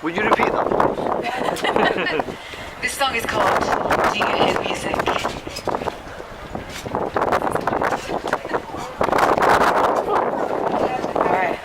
Would you repeat that? This song is called Do You Hear Music? Alright.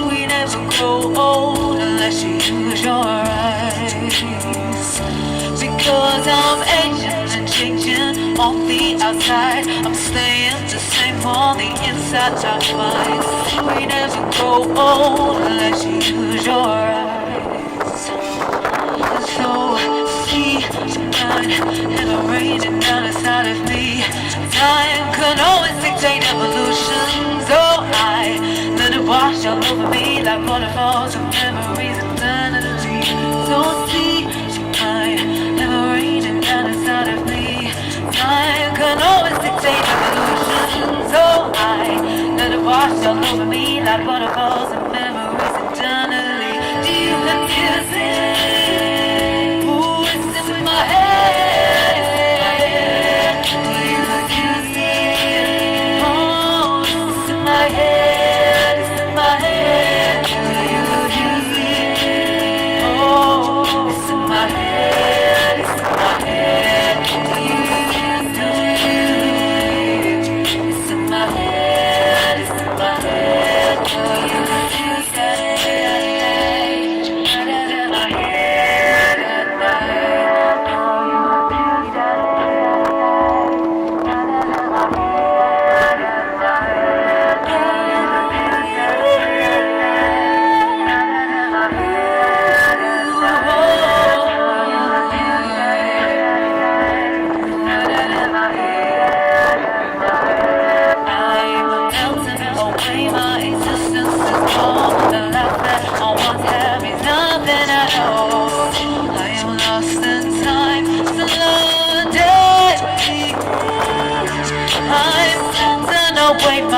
We never grow old unless you use your eyes. Because I'm aging and changing on the outside, I'm staying the same on the inside. I find we never grow old unless you use your eyes. So see tonight, never raining down inside of me. Time can always dictate evolution. So I let it wash all over me like waterfalls of memories eternally. So see tonight, never raining down inside of me. Time can always dictate evolution. So I let it wash all over me like waterfalls of memories eternally. Do you hear music? Ooh, it's in my head.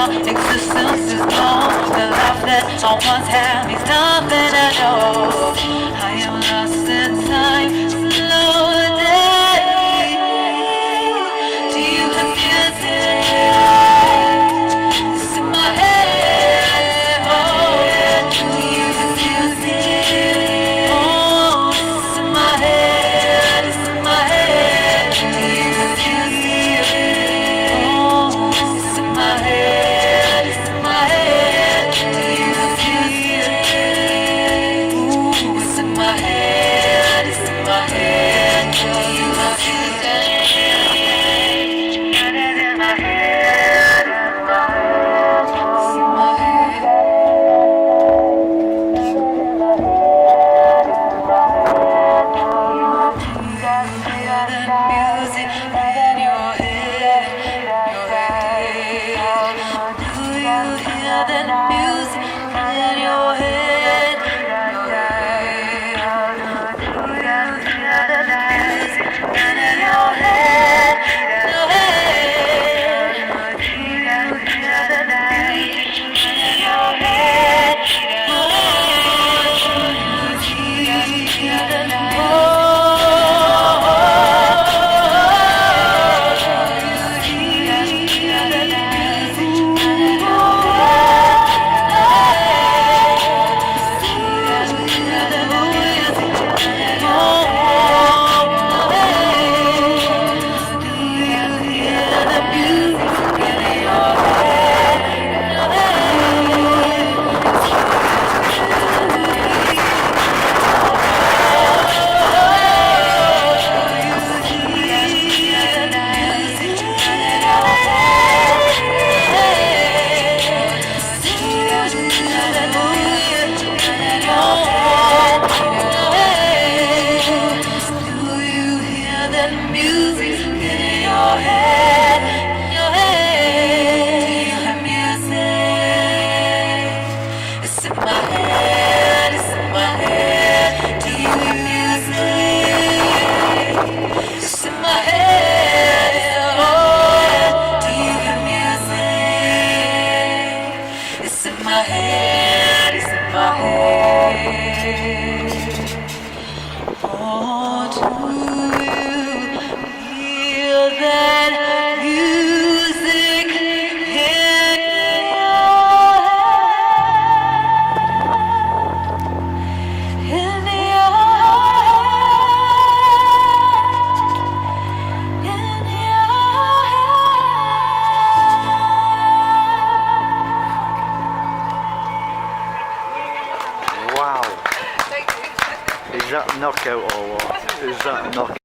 Existence is gone. The life that I once had means nothing at all. I am lost in time, slow day. Do you have music? that music in your head? Do you hear the music in your head? Your head. Do you hear the music in your head? Your head. Do you hear the music in your head, your head. You have music. It's in my head, it's in my head. Do you hear music? It's in my head, oh. Do you hear music? It's in my head, it's in my head. Oh, do that music in Wow. Thank you. Is that a knockout or what? Is that a knockout?